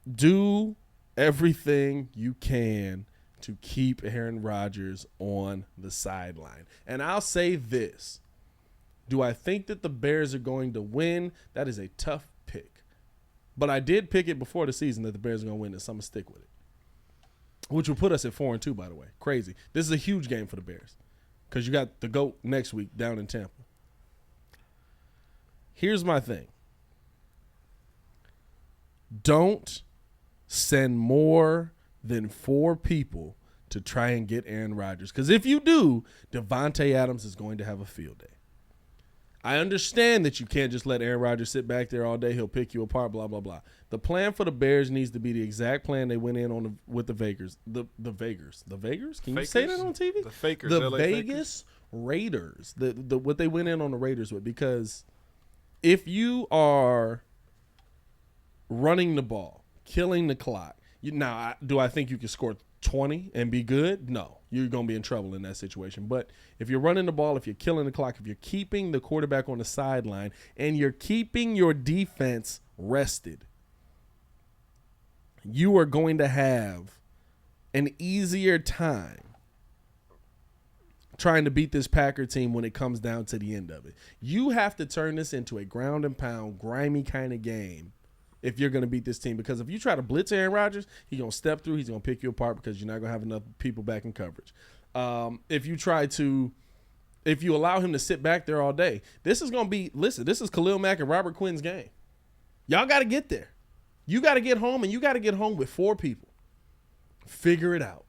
Do everything you can to keep Aaron Rodgers on the sideline. And I'll say this. Do I think that the Bears are going to win? That is a tough pick. But I did pick it before the season that the Bears are going to win, and so I'm going to stick with it. Which will put us at 4-2, by the way. Crazy. This is a huge game for the Bears because you got the GOAT next week down in Tampa. Here's my thing. Don't send more than 4 people to try and get Aaron Rodgers. Because if you do, Devontae Adams is going to have a field day. I understand that you can't just let Aaron Rodgers sit back there all day. He'll pick you apart, blah, blah, blah. The plan for the Bears needs to be the exact plan they went in on with the Vegas. The Vegas? Can you say that on TV? The Fakers. The LA Vegas Raiders. The what they went in on the Raiders with. Because if you are running the ball, killing the clock, do I think you can score 20 and be good? No. You're going to be in trouble in that situation. But if you're running the ball, if you're killing the clock, if you're keeping the quarterback on the sideline, and you're keeping your defense rested, you are going to have an easier time trying to beat this Packer team when it comes down to the end of it. You have to turn this into a ground and pound, grimy kind of game if you're going to beat this team. Because if you try to blitz Aaron Rodgers, he's going to step through. He's going to pick you apart because you're not going to have enough people back in coverage. If you allow him to sit back there all day, this is going to be – listen, this is Khalil Mack and Robert Quinn's game. Y'all got to get there. You got to get home, and you got to get home with 4 people. Figure it out.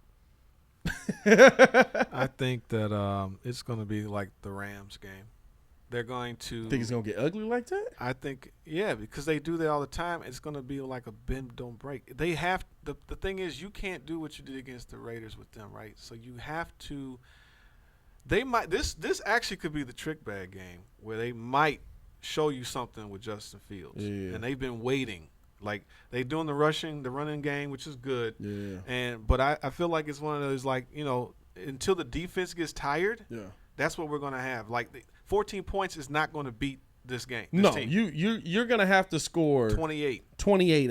I think that it's going to be like the Rams game. They're going to think it's going to get ugly like that? I think, yeah, because they do that all the time. It's going to be like a bend, don't break. They have the thing is you can't do what you did against the Raiders with them, right? So you have to – they might – this actually could be the trick bag game where they might show you something with Justin Fields. Yeah. And they've been waiting. Like, they doing the running game, which is good. Yeah. But I feel like it's one of those, like, you know, until the defense gets tired, that's what we're going to have. Like, 14 points is not going to beat this game. This team. You're going to have to score 28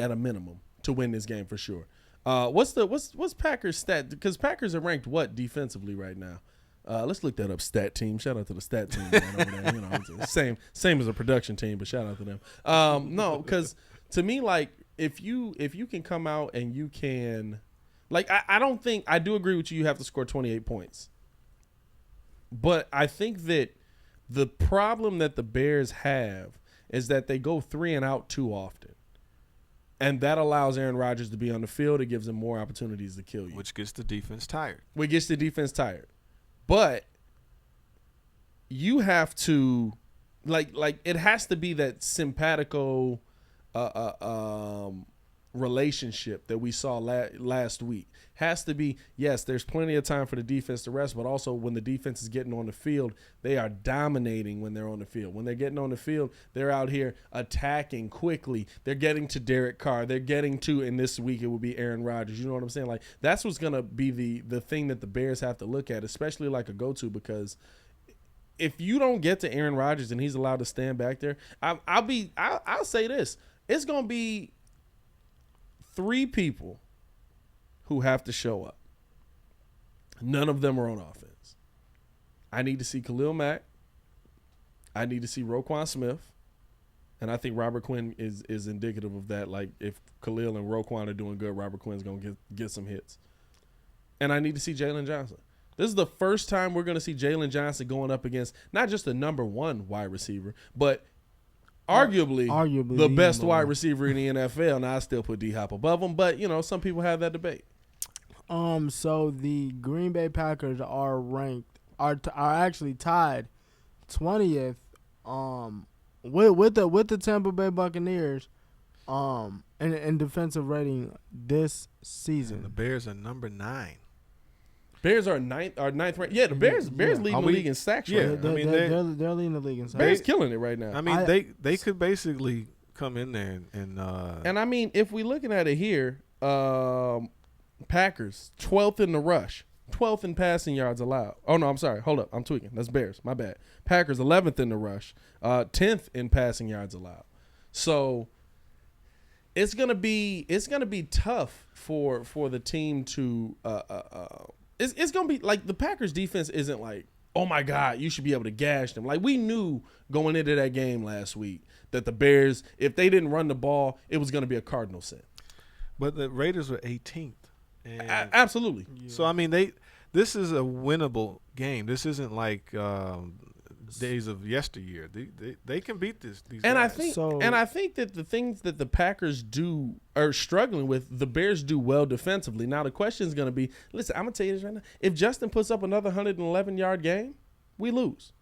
at a minimum to win this game for sure. What's Packers stat? Because Packers are ranked what defensively right now? Let's look that up. Stat team. Shout out to the stat team man, over there. You know, it's the same as a production team, but shout out to them. No, because to me, like if you can come out and you can Like, I don't think – I do agree with you. You have to score 28 points. But I think that the problem that the Bears have is that they go 3 and out too often. And that allows Aaron Rodgers to be on the field. It gives him more opportunities to kill you. Which gets the defense tired. But you have to like it has to be that simpatico relationship that we saw last week. Has to be, yes, there's plenty of time for the defense to rest, but also when the defense is getting on the field, they are dominating when they're on the field. When they're getting on the field, they're out here attacking quickly. They're getting to Derek Carr. They're getting to, and this week it would be Aaron Rodgers. You know what I'm saying? Like, that's what's going to be the thing that the Bears have to look at, especially like a go-to, because if you don't get to Aaron Rodgers and he's allowed to stand back there, I'll say this. It's going to be 3 people who have to show up. None of them are on offense. I need to see Khalil Mack. I need to see Roquan Smith. And I think Robert Quinn is indicative of that. Like, if Khalil and Roquan are doing good, Robert Quinn's going to get some hits. And I need to see Jalen Johnson. This is the first time we're going to see Jalen Johnson going up against not just the number 1 wide receiver, but arguably the best wide receiver in the NFL. Now, I still put D-Hop above him, but, you know, some people have that debate. So the Green Bay Packers are ranked are actually tied 20th with the Tampa Bay Buccaneers in defensive rating this season. And the Bears are number 9. Bears are ninth ranked. Yeah, the Bears leading the league in sacks. Yeah, right now. I mean they're leading the league in sacks. Bears killing it right now. I mean they could basically come in there and I mean, if we're looking at it here, Packers 12th in the rush, 12th in passing yards allowed. Oh no, I'm sorry. Hold up, I'm tweaking. That's Bears. My bad. Packers 11th in the rush, 10th in passing yards allowed. So it's gonna be tough for the team to It's going to be like the Packers defense isn't like, oh my God, you should be able to gash them. Like, we knew going into that game last week that the Bears, if they didn't run the ball, it was going to be a cardinal sin. But the Raiders were 18th. And absolutely. Yeah. So I mean this is a winnable game. This isn't like days of yesteryear. They can beat these and guys. I think that the things that the Packers do are struggling with, the Bears do well defensively. Now the question is going to be, listen, I'm going to tell you this right now. If Justin puts up another 111-yard game, we lose.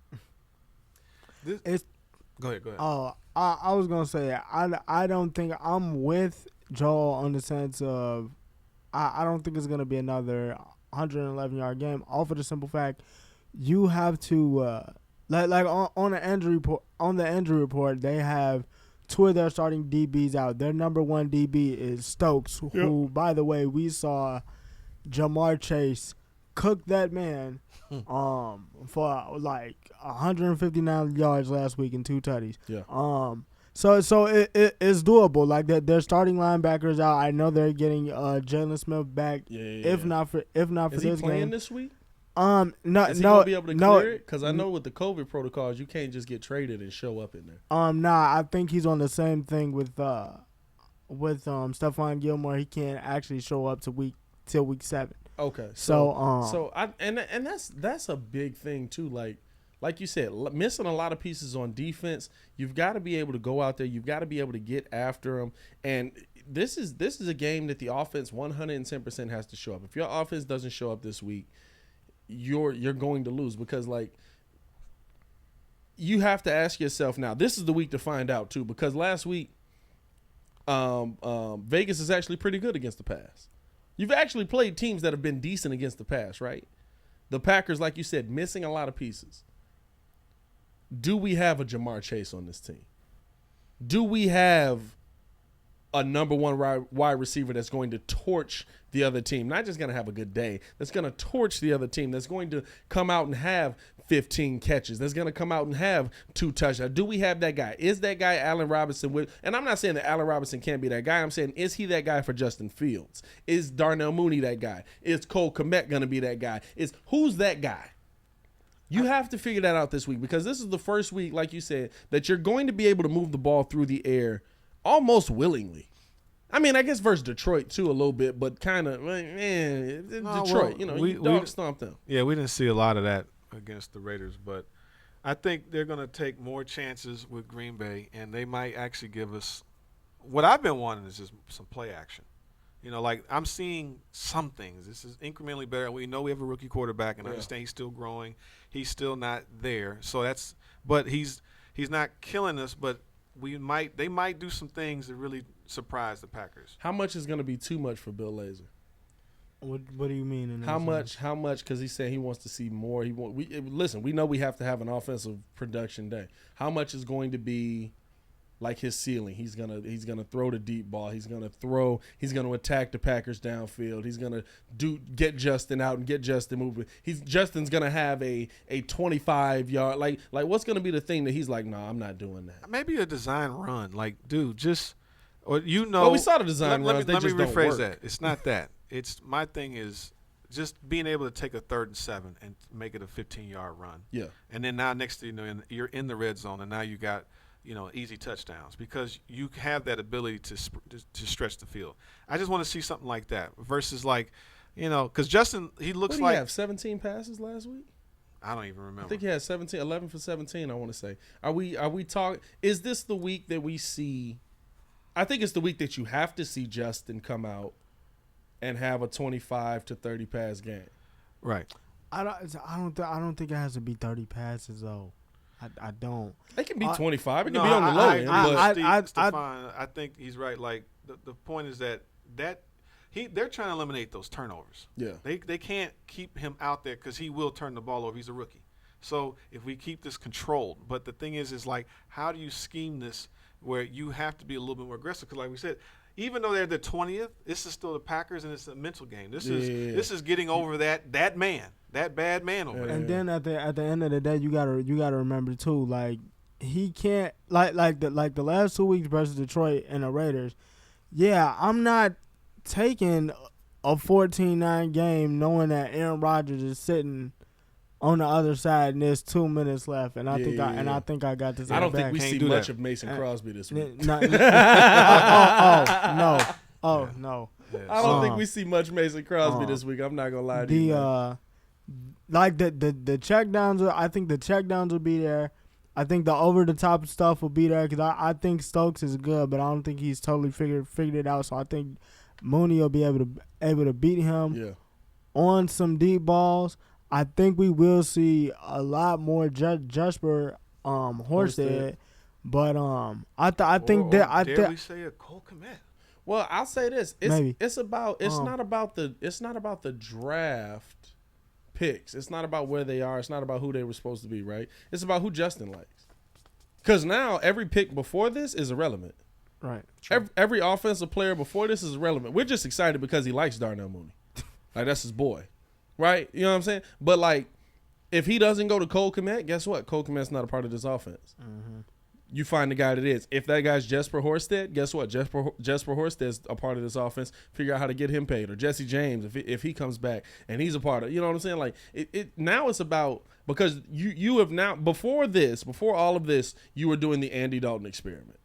Go ahead. Oh, I was going to say I don't think I'm with Joel on the sense of I don't think it's going to be another 111-yard game. All for the simple fact you have to like on the injury report, they have 2 of their starting DBs out. Their number 1 DB is Stokes, who, by the way, we saw Jamar Chase cook that man for like 159 yards last week and 2 tutties. Yeah. So it's doable. Like their starting linebackers out. I know they're getting Jalen Smith back. If not for is this he playing game this week? No, Is he gonna be able to clear it? Because I know with the COVID protocols, you can't just get traded and show up in there. Nah, I think he's on the same thing with Stephon Gilmore. He can't actually show up till week 7. Okay. That's a big thing too. Like you said, missing a lot of pieces on defense. You've got to be able to go out there. You've got to be able to get after them. And this is a game that the offense 110% has to show up. If your offense doesn't show up this week, you're going to lose, because like you have to ask yourself now. This is the week to find out too, because last week Vegas is actually pretty good against the pass. You've actually played teams that have been decent against the pass, right? The Packers, like you said, missing a lot of pieces. Do we have a Jamar Chase on this team? Do we have a number 1 wide receiver that's going to torch the other team? Not just going to have a good day. That's going to torch the other team. That's going to come out and have 15 catches. That's going to come out and have 2 touchdowns. Do we have that guy? Is that guy Allen Robinson? And I'm not saying that Allen Robinson can't be that guy. I'm saying, is he that guy for Justin Fields? Is Darnell Mooney that guy? Is Cole Kmet going to be that guy? Who's that guy? You have to figure that out this week, because this is the first week, like you said, that you're going to be able to move the ball through the air almost willingly. I mean, I guess versus Detroit too a little bit, but kind of Detroit. Dog stomped them. Yeah, we didn't see a lot of that against the Raiders, but I think they're going to take more chances with Green Bay, and they might actually give us what I've been wanting is just some play action. Like I'm seeing some things. This is incrementally better. We know we have a rookie quarterback, and I understand he's still growing. He's still not there. So but he's not killing us. But they might do some things that really surprise the Packers. How much is going to be too much for Bill Lazor? What do you mean? How much? Because he's saying he wants to see more. Listen. We know we have to have an offensive production day. How much is going to be like his ceiling? He's gonna throw the deep ball. He's gonna attack the Packers downfield. He's gonna get Justin out and get Justin moving. Justin's gonna have a 25-yard like what's gonna be the thing that he's like, no, I'm not doing that. Maybe a design run, like dude, just or Well, we saw the design runs. Let me rephrase don't work. that. It's not that. It's my thing is just being able to take a 3rd and 7 and make it a 15-yard run. Yeah. And then now next thing you know, you're in the red zone, and now you got easy touchdowns because you have that ability to stretch the field. I just want to see something like that versus because Justin, he looks what did like he have 17 passes last week. I don't even remember. I think he had 11 for 17. I want to say. Are we talking? Is this the week that we see? I think it's the week that you have to see Justin come out and have a 25 to 30 pass game. Right. I don't think it has to be 30 passes though. I don't. It can be 25. It can be on the low end. I think he's right. Like the point is that they're trying to eliminate those turnovers. Yeah. They can't keep him out there because he will turn the ball over. He's a rookie. So if we keep this controlled, but the thing is like, how do you scheme this where you have to be a little bit more aggressive? Because like we said, even though they're the 20th, this is still the Packers, and it's a mental game. This is getting over that bad man over there. And then at the end of the day, you gotta remember too, like he can't like the last 2 weeks versus Detroit and the Raiders. Yeah, I'm not taking a 14-9 game knowing that Aaron Rodgers is sitting on the other side and there's 2 minutes left, and I think I got this. I don't back. think we see much of Mason Crosby this week. No. I don't think we see much Mason Crosby this week. I'm not gonna lie to you. The check downs. I think the check downs will be there. I think the over the top stuff will be there because I think Stokes is good, but I don't think he's totally figured it out. So I think Mooney will be able to beat him on some deep balls. I think we will see a lot more Jesper Horsted, but I think dare we say a Cole Kmet? Well, I'll say this: it's not about the draft picks. It's not about where they are. It's not about who they were supposed to be. Right? It's about who Justin likes. Because now every pick before this is irrelevant. Right. Every offensive player before this is irrelevant. We're just excited because he likes Darnell Mooney. Like that's his boy. Right? You know what I'm saying? But, like, if he doesn't go to Cole Kmet, guess what? Cole Kmet's not a part of this offense. Mm-hmm. You find the guy that is. If that guy's Jesper Horsted, guess what? Jesper Horsted's a part of this offense. Figure out how to get him paid. Or Jesse James, if he comes back and he's a part of, you know what I'm saying? Like, now it's about, because you have now, before all of this, you were doing the Andy Dalton experiment.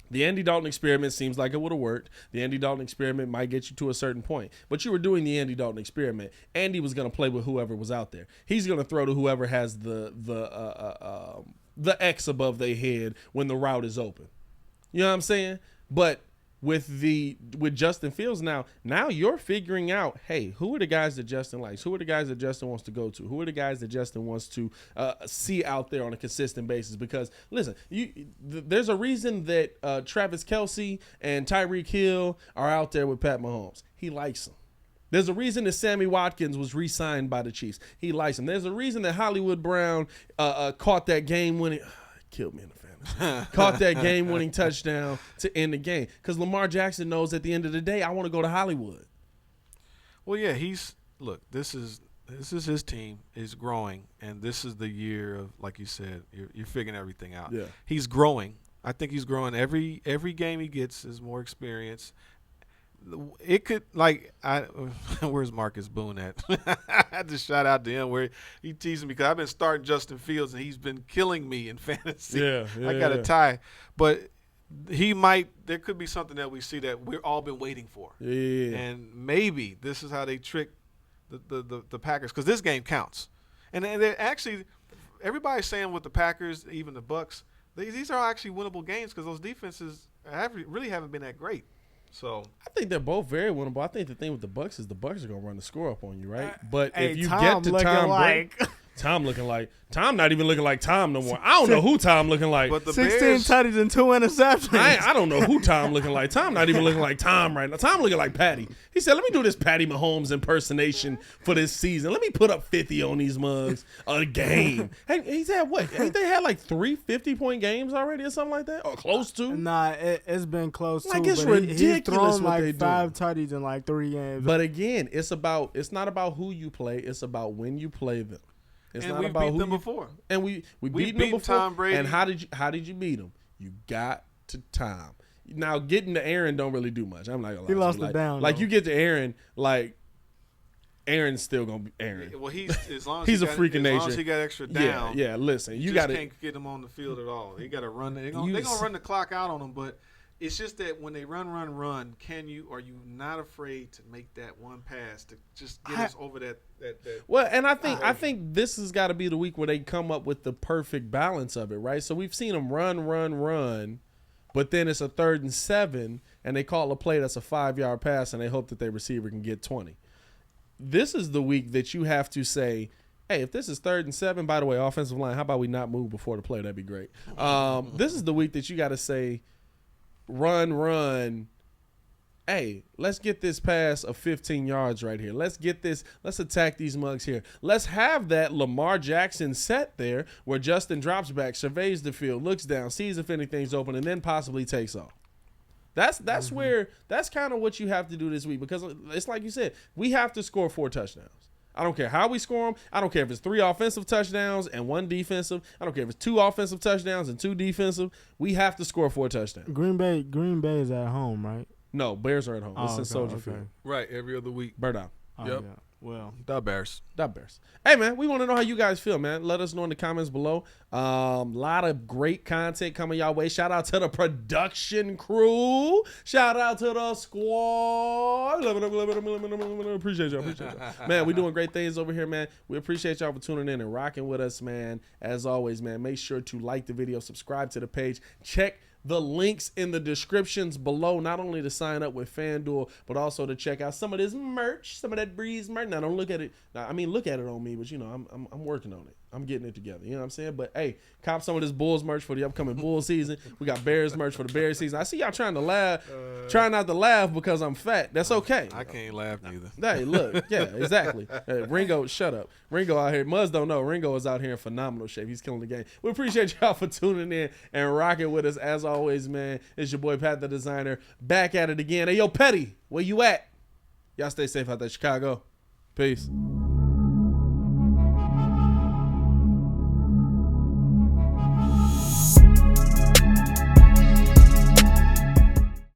The Andy Dalton experiment seems like it would have worked. The Andy Dalton experiment might get you to a certain point. But you were doing the Andy Dalton experiment. Andy was going to play with whoever was out there. He's going to throw to whoever has the X above their head when the route is open. You know what I'm saying? But with Justin Fields now you're figuring out, hey, who are the guys that Justin likes? Who are the guys that Justin wants to go to? Who are the guys that Justin wants to see out there on a consistent basis? Because, listen, there's a reason that Travis Kelce and Tyreek Hill are out there with Pat Mahomes. He likes them. There's a reason that Sammy Watkins was re-signed by the Chiefs. He likes them. There's a reason that Hollywood Brown caught that game-winning – killed me in the fantasy. Caught that game-winning touchdown to end the game. Because Lamar Jackson knows at the end of the day, I want to go to Hollywood. Well, yeah, this is his team. He's growing, and this is the year of, like you said, you're figuring everything out. Yeah. He's growing. I think he's growing. Every game he gets is more experience. It could, like, where's Marcus Boone at? I just shout out to him where he teasing me because I've been starting Justin Fields and he's been killing me in fantasy. Yeah, I got a tie. But there could be something that we see that we've all been waiting for. Yeah. And maybe this is how they trick the Packers, because this game counts. And they're actually, everybody's saying with the Packers, even the Bucks, these are actually winnable games because those defenses really haven't been that great. So I think they're both very winnable. I think the thing with the Bucks is the Bucks are gonna run the score up on you, right? But Hey, if you Tom get to looking Tom Brady, like Tom not even looking like Tom no more. I don't know who Tom looking like. but the 16 Bears, tutties and 2 interceptions. I don't know who Tom looking like. Tom not even looking like Tom right now. Tom looking like Patty. He said, let me do this Patty Mahomes impersonation for this season. Let me put up 50 on these mugs a game. Hey, he's had what? Ain't they had like 3 50-point games already or something like that? Or close to? Nah, it's been close Like, too. it's but he's ridiculous thrown what like they 5 do. tutties in like 3 games. But again, it's not about who you play. It's about when you play them. It's and not we've about beat who them you, before. And we beat them beat before. Tom Brady. And how did you beat them? You got to Tom. Now getting to Aaron don't really do much. I'm not gonna lie. He to lost you. it down, Like though. you get to Aaron, like Aaron's still gonna be Aaron. Well, as long as He's he a got, freak of as long nature. as he got extra down. Yeah. Listen, you just got to. can't get him on the field at all. They got to run. They're You gonna run the clock out on him, but it's just that when they run, are you not afraid to make that one pass to just get us over that? Well, and I think this has got to be the week where they come up with the perfect balance of it, right? So we've seen them run, but then it's a 3rd and 7, and they call a play that's a 5-yard pass, and they hope that their receiver can get 20. This is the week that you have to say, hey, if this is 3rd and 7, by the way, offensive line, how about we not move before the play? That'd be great. This is the week that you got to say, run. Hey, let's get this pass of 15 yards right here. Let's attack these mugs here. Let's have that Lamar Jackson set there where Justin drops back, surveys the field, looks down, sees if anything's open, and then possibly takes off. That's kind of what you have to do this week, because it's like you said, we have to score 4 touchdowns. I don't care how we score them. I don't care if it's 3 offensive touchdowns and 1 defensive. I don't care if it's 2 offensive touchdowns and 2 defensive. We have to score 4 touchdowns. Green Bay is at home, right? No, Bears are at home. It's in okay, Soldier Field. Right, every other week. Bird down. Oh, Yep. yeah. Well, The Bears. Hey, man, we want to know how you guys feel, man. Let us know in the comments below. Lot of great content coming y'all way. Shout out to the production crew. Shout out to the squad. Appreciate y'all. Man, we doing great things over here, man. We appreciate y'all for tuning in and rocking with us, man. As always, man, make sure to like the video, subscribe to the page, check the links in the descriptions below, not only to sign up with FanDuel, but also to check out some of this merch, some of that Breeze merch. Now, don't look at it. Now, I mean, look at it on me, but you know, I'm working on it. I'm getting it together. You know what I'm saying? But hey, cop some of this Bulls merch for the upcoming Bull season. We got Bears merch for the Bears season. I see y'all trying to laugh, trying not to laugh because I'm fat. That's okay. I can't laugh neither. Hey, look, yeah, exactly. Ringo, shut up. Ringo out here. Muzz don't know. Ringo is out here in phenomenal shape. He's killing the game. We appreciate y'all for tuning in and rocking with us. As always, man, it's your boy Pat the Designer back at it again. Hey, yo, Petty, where you at? Y'all stay safe out there, Chicago. Peace.